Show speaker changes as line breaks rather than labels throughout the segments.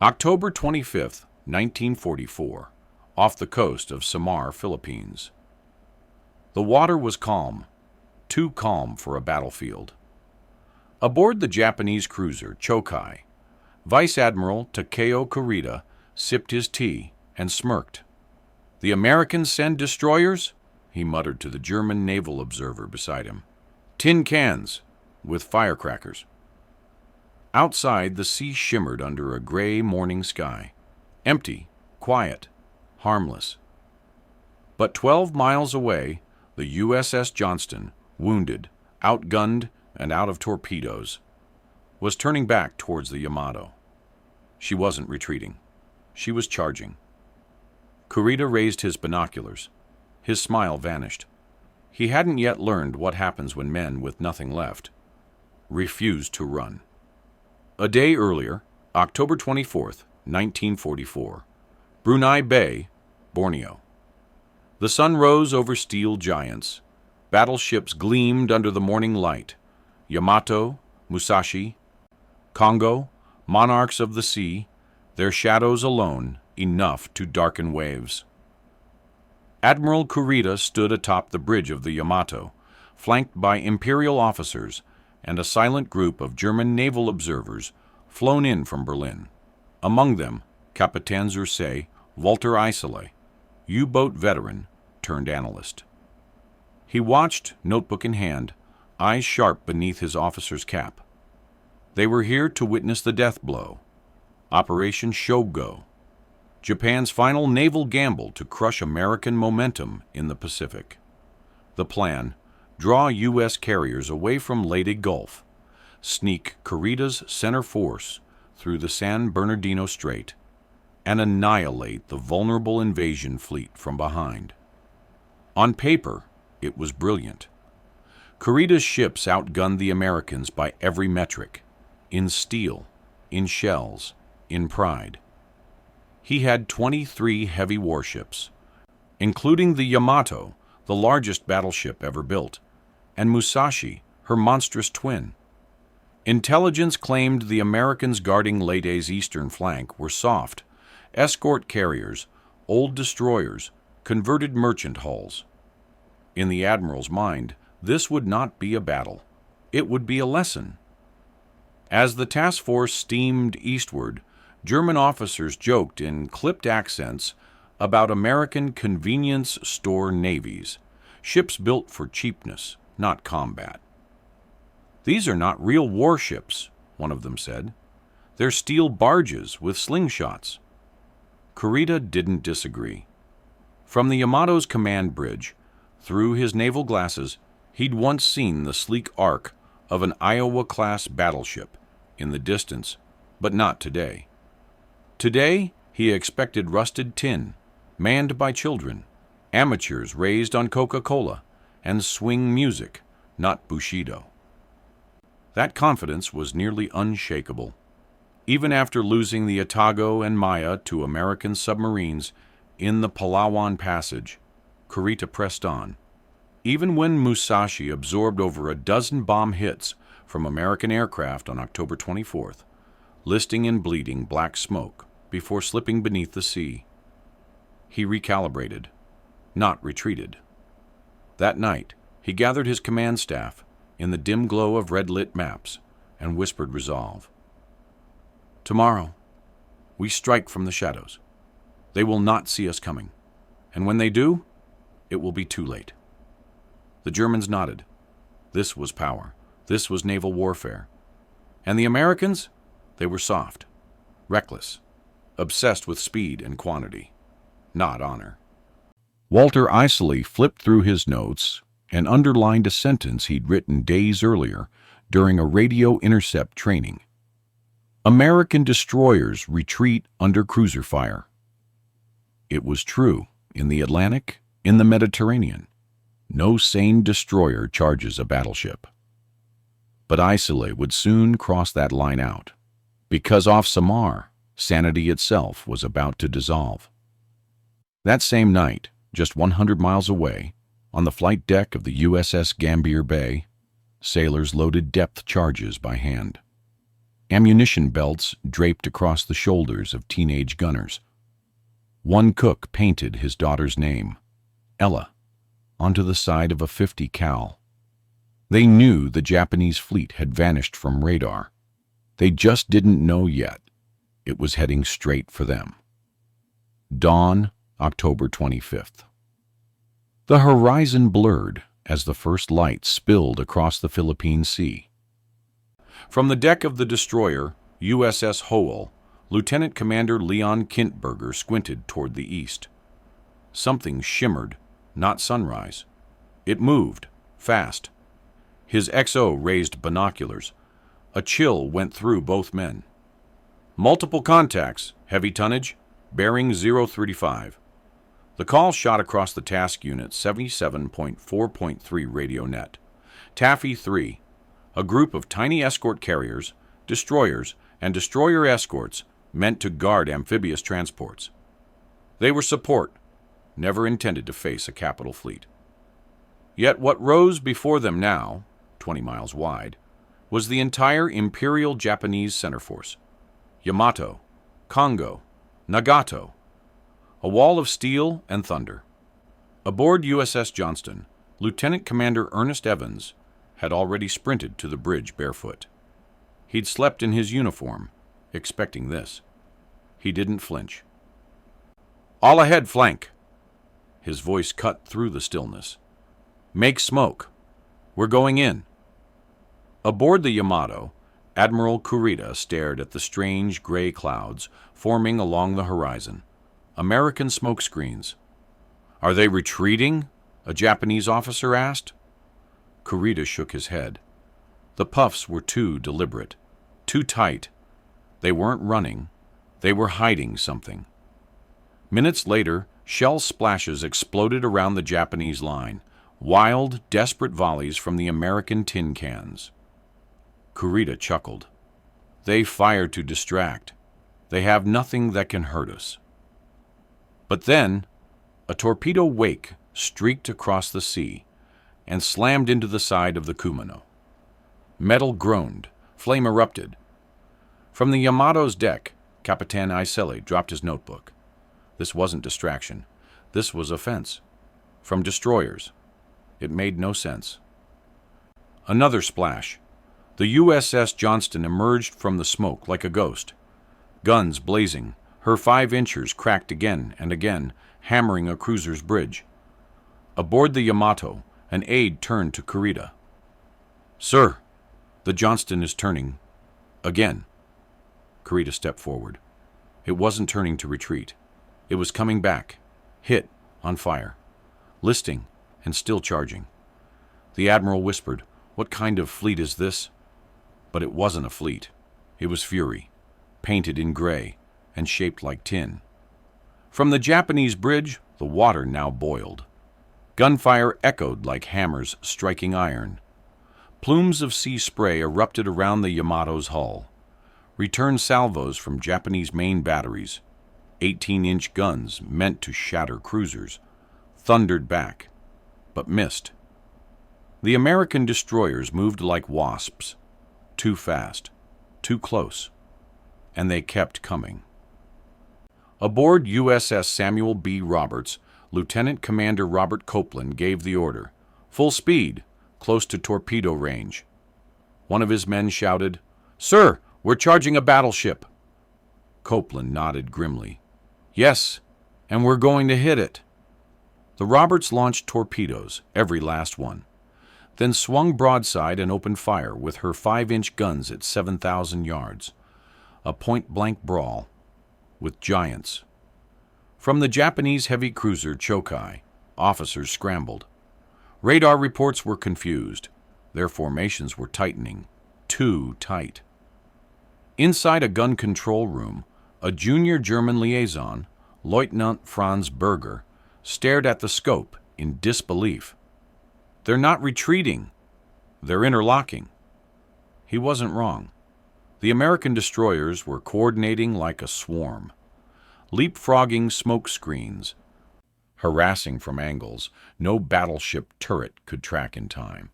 October 25th, 1944, off the coast of Samar, Philippines. The water was calm, too calm for a battlefield. Aboard the Japanese cruiser Chokai, Vice Admiral Takeo Kurita sipped his tea and smirked. "The Americans send destroyers?" he muttered to the German naval observer beside him. "Tin cans, with firecrackers." Outside, the sea shimmered under a gray morning sky, empty, quiet, harmless. But 12 miles away, the USS Johnston, wounded, outgunned, and out of torpedoes, was turning back towards the Yamato. She wasn't retreating. She was charging. Kurita raised his binoculars. His smile vanished. He hadn't yet learned what happens when men with nothing left refuse to run. A day earlier, October 24th, 1944, Brunei Bay, Borneo. The sun rose over steel giants. Battleships gleamed under the morning light. Yamato, Musashi, Congo, monarchs of the sea, their shadows alone enough to darken waves. Admiral Kurita stood atop the bridge of the Yamato, flanked by imperial officers and a silent group of German naval observers flown in from Berlin. Among them, Kapitän zur See Walter Eisele, U-boat veteran turned analyst. He watched, notebook in hand, eyes sharp beneath his officer's cap. They were here to witness the death blow, Operation Shogo, Japan's final naval gamble to crush American momentum in the Pacific. The plan: draw U.S. carriers away from Leyte Gulf, sneak Kurita's center force through the San Bernardino Strait, and annihilate the vulnerable invasion fleet from behind. On paper, it was brilliant. Kurita's ships outgunned the Americans by every metric, in steel, in shells, in pride. He had 23 heavy warships, including the Yamato, the largest battleship ever built, and Musashi, her monstrous twin. Intelligence claimed the Americans guarding Leyte's eastern flank were soft, escort carriers, old destroyers, converted merchant hulls. In the Admiral's mind, this would not be a battle. It would be a lesson. As the task force steamed eastward, German officers joked in clipped accents about American convenience store navies, ships built for cheapness, not combat. "These are not real warships," one of them said. "They're steel barges with slingshots." Kurita didn't disagree. From the Yamato's command bridge, through his naval glasses, he'd once seen the sleek arc of an Iowa-class battleship in the distance, but not today. Today, he expected rusted tin, manned by children, amateurs raised on Coca-Cola, and swing music, not Bushido. That confidence was nearly unshakable. Even after losing the Otago and Maya to American submarines in the Palawan Passage, Kurita pressed on. Even when Musashi absorbed over a dozen bomb hits from American aircraft on October 24th, listing in bleeding black smoke before slipping beneath the sea, he recalibrated, not retreated. That night, he gathered his command staff in the dim glow of red-lit maps and whispered resolve. "Tomorrow, we strike from the shadows. They will not see us coming, and when they do, it will be too late." The Germans nodded. This was power. This was naval warfare. And the Americans? They were soft, reckless, obsessed with speed and quantity, not honor. Walter Eisele flipped through his notes and underlined a sentence he'd written days earlier during a radio intercept training. "American destroyers retreat under cruiser fire." It was true in the Atlantic, in the Mediterranean. No sane destroyer charges a battleship. But Eisele would soon cross that line out, because off Samar, sanity itself was about to dissolve. That same night, just 100 miles away, on the flight deck of the USS Gambier Bay, sailors loaded depth charges by hand. ammunition belts draped across the shoulders of teenage gunners. One cook painted his daughter's name, Ella, onto the side of a .50 cal. They knew the Japanese fleet had vanished from radar. They just didn't know yet it was heading straight for them. Dawn, October 25th. The horizon blurred as the first light spilled across the Philippine Sea. From the deck of the destroyer USS Howell, Lieutenant Commander Leon Kintberger squinted toward the east. Something shimmered, not sunrise. It moved, fast. His XO raised binoculars. A chill went through both men. Multiple contacts, heavy tonnage, bearing 035. The call shot across the task unit 77.4.3 radio net. Taffy 3, a group of tiny escort carriers, destroyers, and destroyer escorts meant to guard amphibious transports. They were support, never intended to face a capital fleet. Yet what rose before them now, 20 miles wide, was the entire Imperial Japanese center force. Yamato, Kongo, Nagato, a wall of steel and thunder. Aboard USS Johnston, Lieutenant Commander Ernest Evans had already sprinted to the bridge barefoot. He'd slept in his uniform, expecting this. He didn't flinch. "All ahead, flank!" His voice cut through the stillness. "Make smoke. We're going in." Aboard the Yamato, Admiral Kurita stared at the strange gray clouds forming along the horizon. American smokescreens. "Are they retreating?" a Japanese officer asked. Kurita shook his head. The puffs were too deliberate, too tight. They weren't running. They were hiding something. Minutes later, shell splashes exploded around the Japanese line, wild, desperate volleys from the American tin cans. Kurita chuckled. "They fire to distract. They have nothing that can hurt us." But then, a torpedo wake streaked across the sea and slammed into the side of the Kumano. Metal groaned, flame erupted. From the Yamato's deck, Capitan Iseli dropped his notebook. This wasn't distraction. This was offense. From destroyers. It made no sense. Another splash. The USS Johnston emerged from the smoke like a ghost. Guns blazing, her 5-inchers cracked again and again, hammering a cruiser's bridge. Aboard the Yamato, an aide turned to Kurita. "Sir, the Johnston is turning. Again." Kurita stepped forward. It wasn't turning to retreat. It was coming back, hit, on fire, listing, and still charging. The Admiral whispered, "What kind of fleet is this?" But it wasn't a fleet. It was fury, painted in gray and shaped like tin. From the Japanese bridge, the water now boiled. Gunfire echoed like hammers striking iron. Plumes of sea spray erupted around the Yamato's hull. Return salvos from Japanese main batteries, 18-inch guns meant to shatter cruisers, thundered back, but missed. The American destroyers moved like wasps, too fast, too close, and they kept coming. Aboard USS Samuel B. Roberts, Lieutenant Commander Robert Copeland gave the order, "Full speed, close to torpedo range." One of his men shouted, "Sir, we're charging a battleship." Copeland nodded grimly. "Yes, and we're going to hit it." The Roberts launched torpedoes, every last one, then swung broadside and opened fire with her 5-inch guns at 7,000 yards. A point-blank brawl with giants. From the Japanese heavy cruiser Chokai, officers scrambled. Radar reports were confused. Their formations were tightening, too tight. Inside a gun control room, a junior German liaison, Lieutenant Franz Berger, stared at the scope in disbelief. "They're not retreating. They're interlocking." He wasn't wrong. The American destroyers were coordinating like a swarm, leapfrogging smoke screens, harassing from angles no battleship turret could track in time.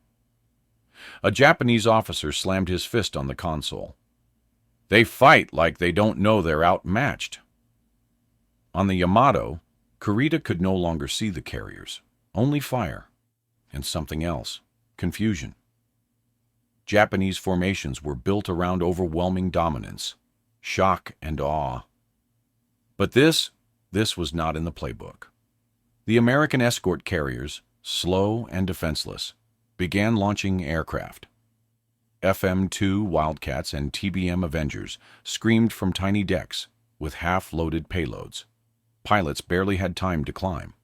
A Japanese officer slammed his fist on the console. They fight like they don't know they're outmatched. On the Yamato, Kurita could no longer see the carriers, only fire, and something else, confusion. Japanese formations were built around overwhelming dominance, shock and awe. But this was not in the playbook. The American escort carriers, slow and defenseless, began launching aircraft. FM-2 Wildcats and TBM Avengers screamed from tiny decks with half-loaded payloads. Pilots barely had time to climb.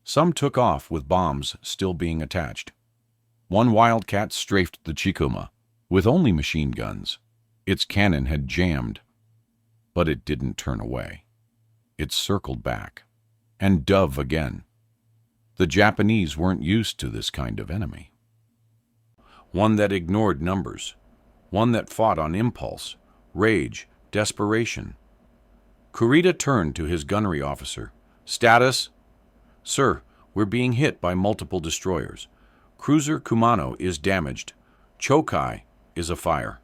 Some took off with bombs still being attached. One Wildcat strafed the Chikuma with only machine guns. Its cannon had jammed, but it didn't turn away. It circled back and dove again. The Japanese weren't used to this kind of enemy. One that ignored numbers, one that fought on impulse, rage, desperation. Kurita turned to his gunnery officer. "Status?" "Sir, we're being hit by multiple destroyers. Cruiser Kumano is damaged. Chokai is afire."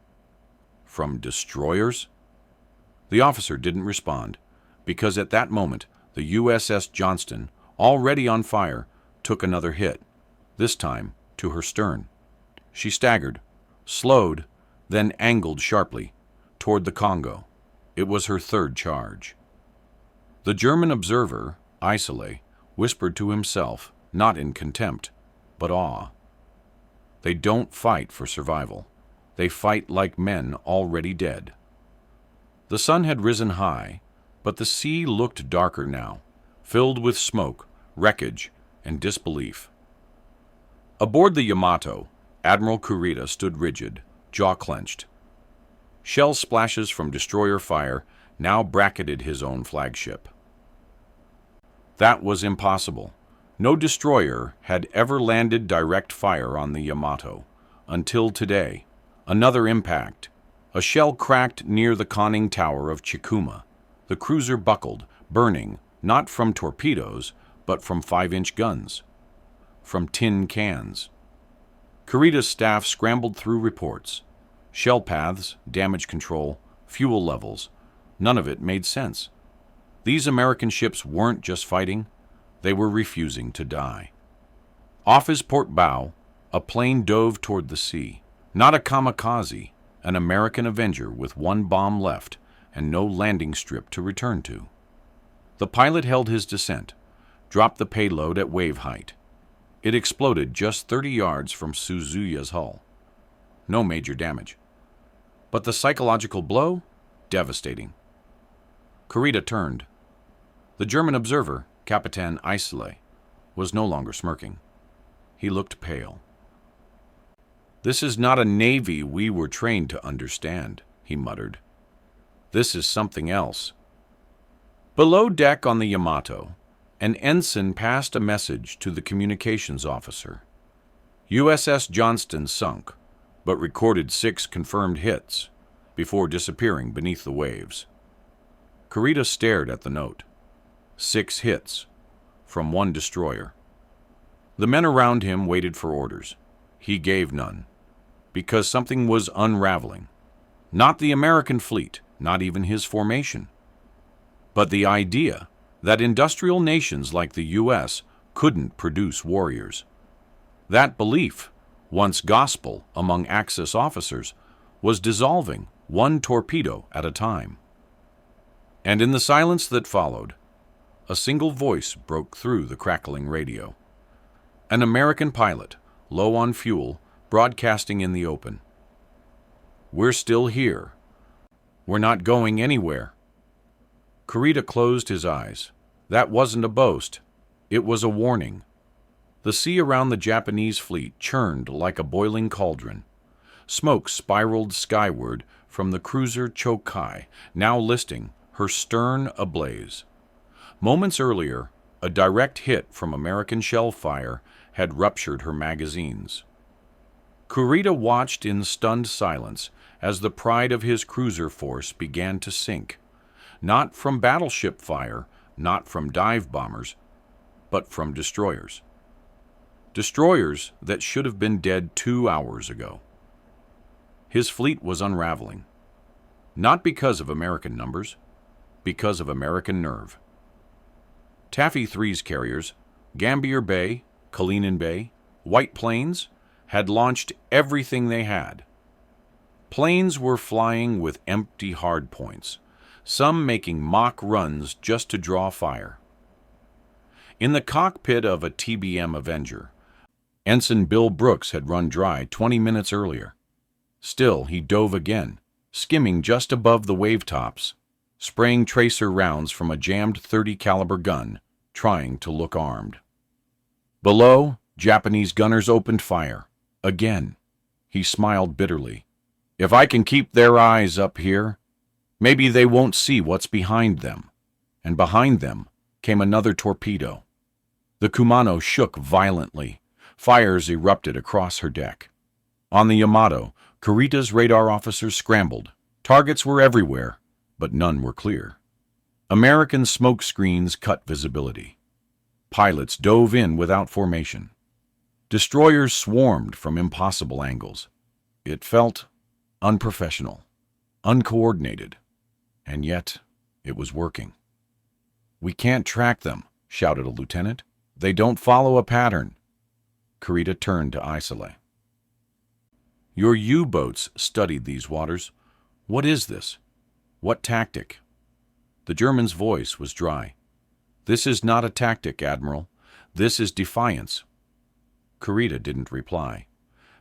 "From destroyers?" The officer didn't respond, because at that moment the USS Johnston, already on fire, took another hit, this time to her stern. She staggered, slowed, then angled sharply toward the Congo. It was her third charge. The German observer, Isolé, whispered to himself, not in contempt, but awe. They don't fight for survival. They fight like men already dead. The sun had risen high, but the sea looked darker now, filled with smoke, wreckage, and disbelief. Aboard the Yamato, Admiral Kurita stood rigid, jaw clenched. Shell splashes from destroyer fire now bracketed his own flagship. That was impossible. No destroyer had ever landed direct fire on the Yamato, until today. Another impact. A shell cracked near the conning tower of Chikuma. The cruiser buckled, burning, not from torpedoes, but from 5-inch guns. From tin cans. Kurita's staff scrambled through reports. Shell paths, damage control, fuel levels. None of it made sense. These American ships weren't just fighting, they were refusing to die. Off his port bow, a plane dove toward the sea. Not a kamikaze, an American Avenger with one bomb left and no landing strip to return to. The pilot held his descent, dropped the payload at wave height. It exploded just 30 yards from Suzuya's hull. No major damage. But the psychological blow? Devastating. Kurita turned. The German observer, Captain Isolé, was no longer smirking. He looked pale. "This is not a navy we were trained to understand," he muttered. "This is something else." Below deck on the Yamato, an ensign passed a message to the communications officer. USS Johnston sunk, but recorded 6 confirmed hits before disappearing beneath the waves. Kurita stared at the note. 6 hits from 1 destroyer. The men around him waited for orders. He gave none, because something was unraveling. Not the American fleet, not even his formation, but the idea that industrial nations like the U.S. couldn't produce warriors. That belief, once gospel among Axis officers, was dissolving one torpedo at a time. And in the silence that followed, a single voice broke through the crackling radio. An American pilot, low on fuel, broadcasting in the open. "We're still here. We're not going anywhere." Kurita closed his eyes. That wasn't a boast. It was a warning. The sea around the Japanese fleet churned like a boiling cauldron. Smoke spiraled skyward from the cruiser Chokai, now listing, her stern ablaze. Moments earlier, a direct hit from American shell fire had ruptured her magazines. Kurita watched in stunned silence as the pride of his cruiser force began to sink, not from battleship fire, not from dive bombers, but from destroyers. Destroyers that should have been dead 2 hours ago. His fleet was unraveling. Not because of American numbers, because of American nerve. Taffy 3's carriers, Gambier Bay, Kalinin Bay, White Plains, had launched everything they had. Planes were flying with empty hardpoints, some making mock runs just to draw fire. In the cockpit of a TBM Avenger, Ensign Bill Brooks had run dry 20 minutes earlier. Still, he dove again, skimming just above the wave tops, spraying tracer rounds from a jammed .30 caliber gun, trying to look armed. Below, Japanese gunners opened fire. Again. He smiled bitterly. If I can keep their eyes up here, maybe they won't see what's behind them. And behind them came another torpedo. The Kumano shook violently. Fires erupted across her deck. On the Yamato, Kurita's radar officers scrambled. Targets were everywhere, but none were clear. American smoke screens cut visibility. Pilots dove in without formation. Destroyers swarmed from impossible angles. It felt unprofessional, uncoordinated, and yet it was working. "We can't track them," shouted a lieutenant. "They don't follow a pattern." Kurita turned to Isole. "Your U-boats studied these waters. What is this? What tactic?" The German's voice was dry. "This is not a tactic, Admiral. This is defiance." Kurita didn't reply,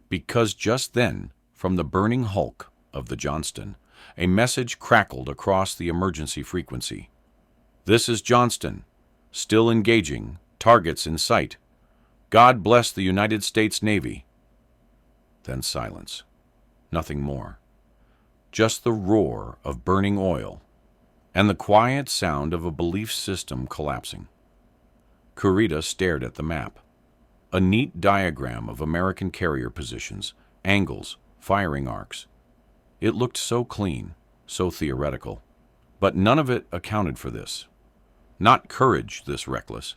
because just then, from the burning hulk of the Johnston, a message crackled across the emergency frequency. "This is Johnston. Still engaging. Targets in sight. God bless the United States Navy." Then silence. Nothing more. Just the roar of burning oil and the quiet sound of a belief system collapsing. Kurita stared at the map. A neat diagram of American carrier positions, angles, firing arcs. It looked so clean, so theoretical, but none of it accounted for this. Not courage this reckless,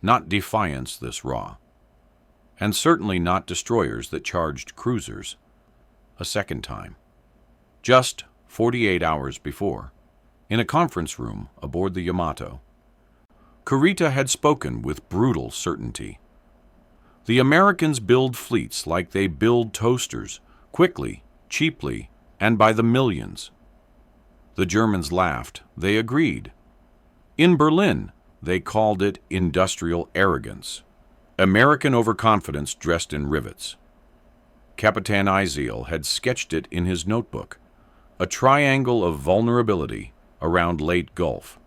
not defiance this raw, and certainly not destroyers that charged cruisers a second time. Just 48 hours before, in a conference room aboard the Yamato, Kurita had spoken with brutal certainty. The Americans build fleets like they build toasters, quickly, cheaply, and by the millions. The Germans laughed. They agreed. In Berlin, they called it industrial arrogance. American overconfidence dressed in rivets. Capitan Isiel had sketched it in his notebook, a triangle of vulnerability around Leyte Gulf.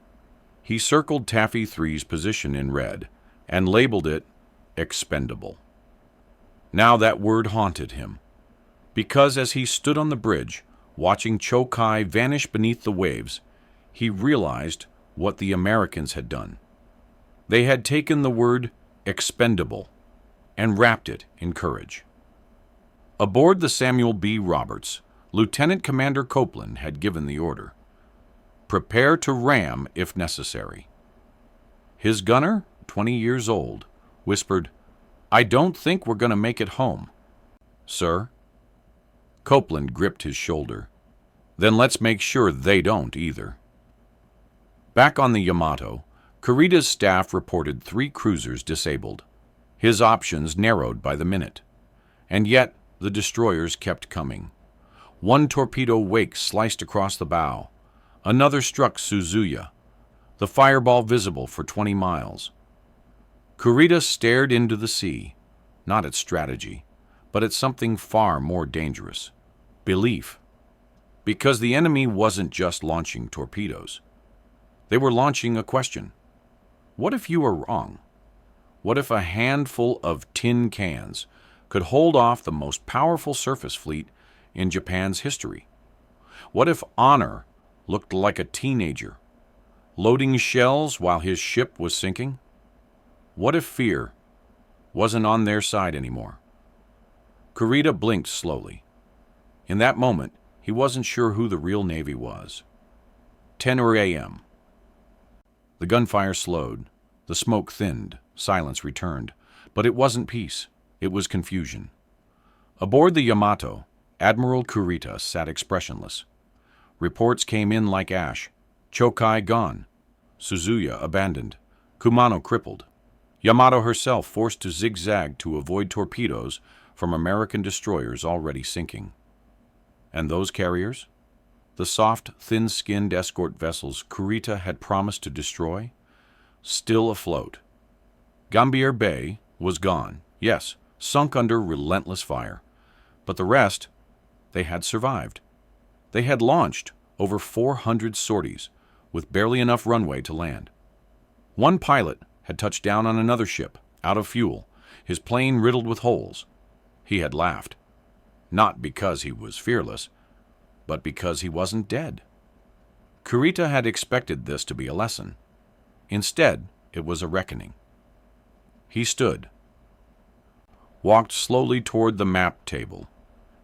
He circled Taffy 3's position in red and labeled it expendable. Now that word haunted him, because as he stood on the bridge, watching Chokai vanish beneath the waves, he realized what the Americans had done. They had taken the word expendable and wrapped it in courage. Aboard the Samuel B. Roberts, Lieutenant Commander Copeland had given the order: prepare to ram if necessary. His gunner, 20 years old, whispered, "I don't think we're going to make it home." "Sir?" Copeland gripped his shoulder. "Then let's make sure they don't either." Back on the Yamato, Kurita's staff reported 3 cruisers disabled. His options narrowed by the minute. And yet, the destroyers kept coming. One torpedo wake sliced across the bow. Another struck Suzuya, the fireball visible for 20 miles. Kurita stared into the sea, not at strategy, but at something far more dangerous: belief. Because the enemy wasn't just launching torpedoes. They were launching a question. What if you were wrong? What if a handful of tin cans could hold off the most powerful surface fleet in Japan's history? What if honor looked like a teenager, loading shells while his ship was sinking? What if fear wasn't on their side anymore? Kurita blinked slowly. In that moment, he wasn't sure who the real Navy was. 10 a.m. The gunfire slowed. The smoke thinned. Silence returned. But it wasn't peace. It was confusion. Aboard the Yamato, Admiral Kurita sat expressionless. Reports came in like ash. Chokai gone. Suzuya abandoned. Kumano crippled. Yamato herself forced to zigzag to avoid torpedoes from American destroyers already sinking. And those carriers? The soft, thin-skinned escort vessels Kurita had promised to destroy? Still afloat. Gambier Bay was gone, yes, sunk under relentless fire. But the rest, they had survived. They had launched over 400 sorties with barely enough runway to land. One pilot had touched down on another ship, out of fuel, his plane riddled with holes. He had laughed. Not because he was fearless, but because he wasn't dead. Kurita had expected this to be a lesson. Instead, it was a reckoning. He stood, walked slowly toward the map table,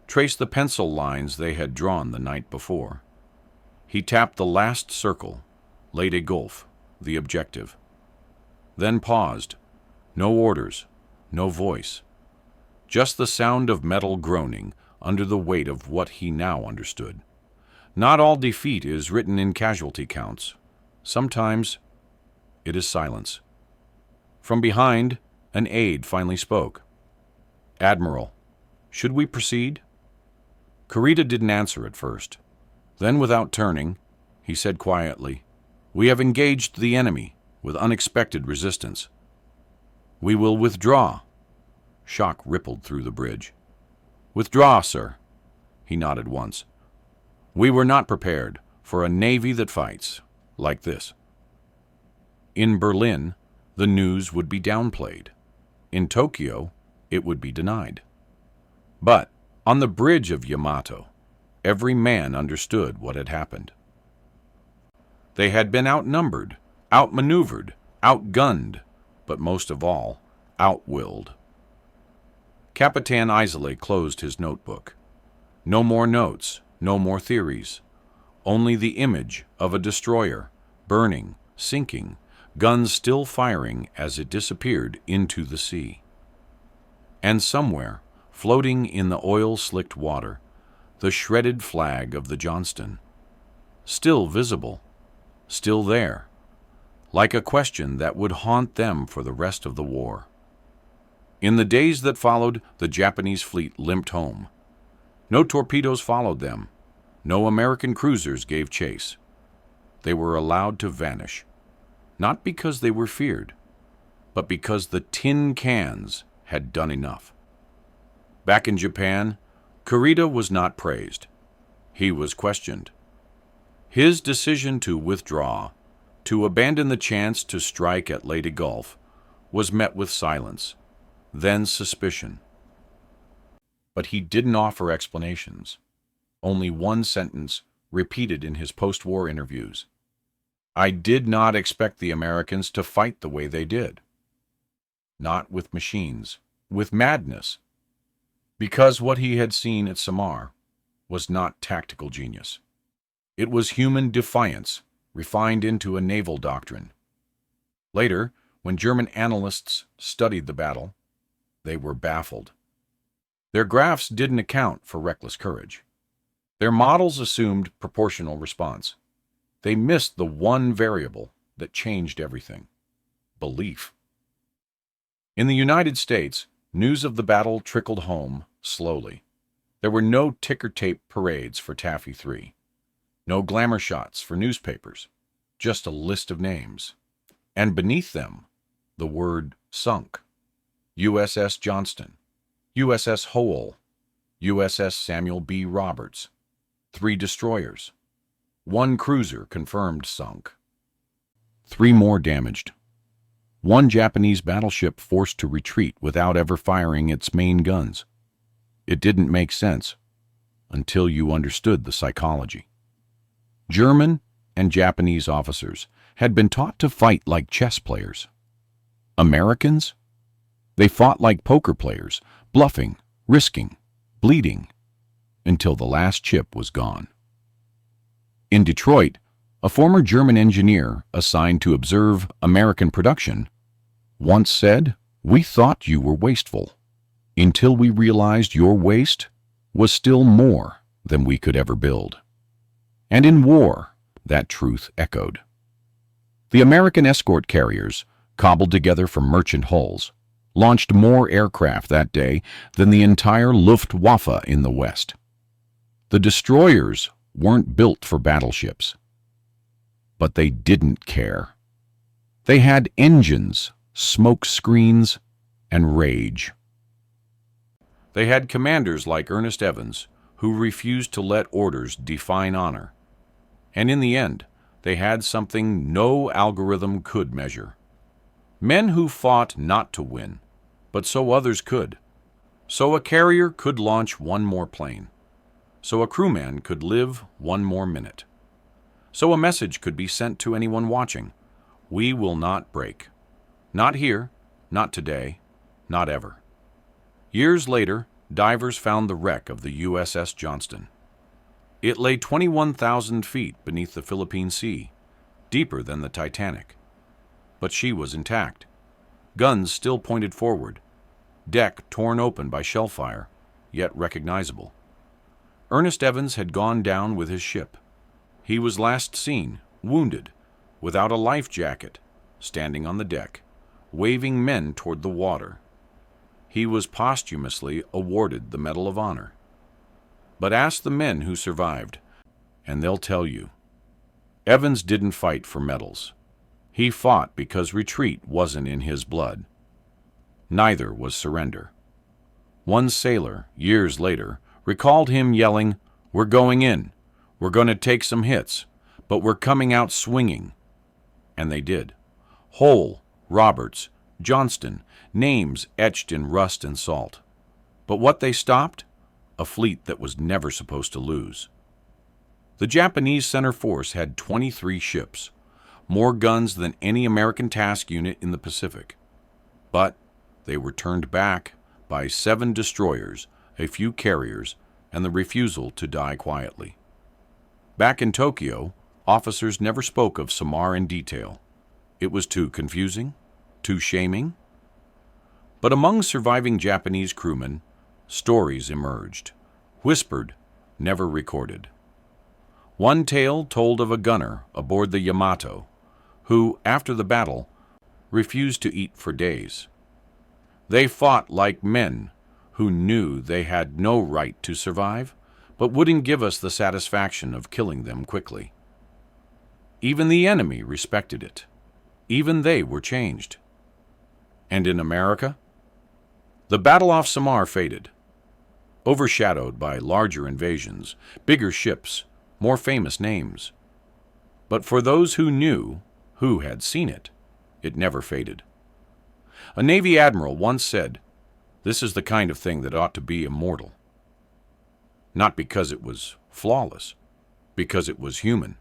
traced the pencil lines they had drawn the night before. He tapped the last circle, Leyte Gulf, the objective. Then paused. No orders, no voice. Just the sound of metal groaning under the weight of what he now understood. Not all defeat is written in casualty counts. Sometimes it is silence. From behind, an aide finally spoke. "Admiral, should we proceed?" Kurita didn't answer at first. Then, without turning, he said quietly, "We have engaged the enemy with unexpected resistance. We will withdraw." Shock rippled through the bridge. "Withdraw, sir." He nodded once. "We were not prepared for a navy that fights like this." In Berlin, the news would be downplayed. In Tokyo, it would be denied. But on the bridge of Yamato, every man understood what had happened. They had been outnumbered, outmaneuvered, outgunned, but most of all, outwilled. Capitan Isolé closed his notebook. No more notes, no more theories. Only the image of a destroyer, burning, sinking, guns still firing as it disappeared into the sea. And somewhere, floating in the oil-slicked water, the shredded flag of the Johnston. Still visible, still there, like a question that would haunt them for the rest of the war. In the days that followed, the Japanese fleet limped home. No torpedoes followed them. No American cruisers gave chase. They were allowed to vanish, not because they were feared, but because the tin cans had done enough. Back in Japan, Kurita was not praised. He was questioned. His decision to withdraw, to abandon the chance to strike at Leyte Gulf, was met with silence, then suspicion. But he didn't offer explanations. Only one sentence, repeated in his post-war interviews. "I did not expect the Americans to fight the way they did. Not with machines, with madness." Because what he had seen at Samar was not tactical genius. It was human defiance, refined into a naval doctrine. Later, when German analysts studied the battle, they were baffled. Their graphs didn't account for reckless courage. Their models assumed proportional response. They missed the one variable that changed everything: belief. In the United States, news of the battle trickled home slowly. There were no ticker-tape parades for Taffy 3. No glamour shots for newspapers. Just a list of names. And beneath them, the word sunk. USS Johnston, USS Howell, USS Samuel B. Roberts. 3 destroyers. 1 cruiser confirmed sunk. 3 more damaged. 1 Japanese battleship forced to retreat without ever firing its main guns. It didn't make sense until you understood the psychology. German and Japanese officers had been taught to fight like chess players. Americans? They fought like poker players, bluffing, risking, bleeding, until the last chip was gone. In Detroit, a former German engineer assigned to observe American production once said, "We thought you were wasteful, until we realized your waste was still more than we could ever build." And in war, that truth echoed. The American escort carriers, cobbled together from merchant hulls, launched more aircraft that day than the entire Luftwaffe in the West. The destroyers weren't built for battleships. But they didn't care. They had engines, smoke screens, and rage. They had commanders like Ernest Evans, who refused to let orders define honor. And in the end, they had something no algorithm could measure. Men who fought not to win, but so others could. So a carrier could launch one more plane. So a crewman could live one more minute. So a message could be sent to anyone watching. We will not break. Not here, not today, not ever. Years later, divers found the wreck of the USS Johnston. It lay 21,000 feet beneath the Philippine Sea, deeper than the Titanic. But she was intact. Guns still pointed forward. Deck torn open by shell fire, yet recognizable. Ernest Evans had gone down with his ship. He was last seen, wounded, without a life jacket, standing on the deck, waving men toward the water. He was posthumously awarded the Medal of Honor. But ask the men who survived, and they'll tell you. Evans didn't fight for medals. He fought because retreat wasn't in his blood. Neither was surrender. One sailor, years later, recalled him yelling, "We're going in. We're going to take some hits, but we're coming out swinging." And they did. Hull, Roberts, Johnston, names etched in rust and salt. But what they stopped? A fleet that was never supposed to lose. The Japanese center force had 23 ships, more guns than any American task unit in the Pacific. But they were turned back by 7 destroyers, a few carriers, and the refusal to die quietly. Back in Tokyo, officers never spoke of Samar in detail. It was too confusing, too shaming. But among surviving Japanese crewmen, stories emerged, whispered, never recorded. One tale told of a gunner aboard the Yamato, who, after the battle, refused to eat for days. They fought like men who knew they had no right to survive, but wouldn't give us the satisfaction of killing them quickly. Even the enemy respected it. Even they were changed. And in America? The battle off Samar faded, overshadowed by larger invasions, bigger ships, more famous names. But for those who knew, who had seen it, it never faded. A Navy admiral once said, "This is the kind of thing that ought to be immortal." Not because it was flawless, because it was human,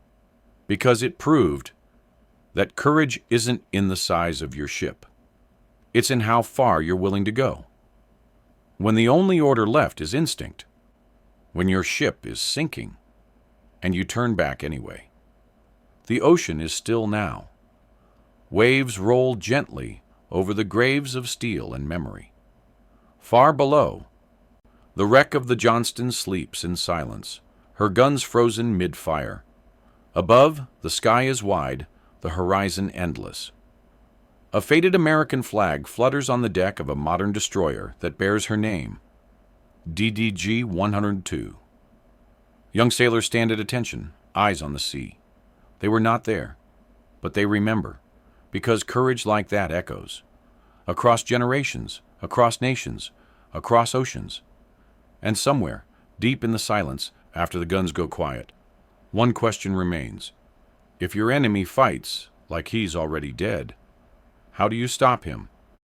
because it proved that courage isn't in the size of your ship. It's in how far you're willing to go. When the only order left is instinct, when your ship is sinking, and you turn back anyway. The ocean is still now. Waves roll gently over the graves of steel and memory. Far below, the wreck of the Johnston sleeps in silence, her guns frozen mid-fire. Above, the sky is wide, the horizon endless. A faded American flag flutters on the deck of a modern destroyer that bears her name, WW2. Young sailors stand at attention, eyes on the sea. They were not there, but they remember, because courage like that echoes. Across generations, across nations, across oceans. And somewhere, deep in the silence, after the guns go quiet, one question remains. If your enemy fights like he's already dead, how do you stop him?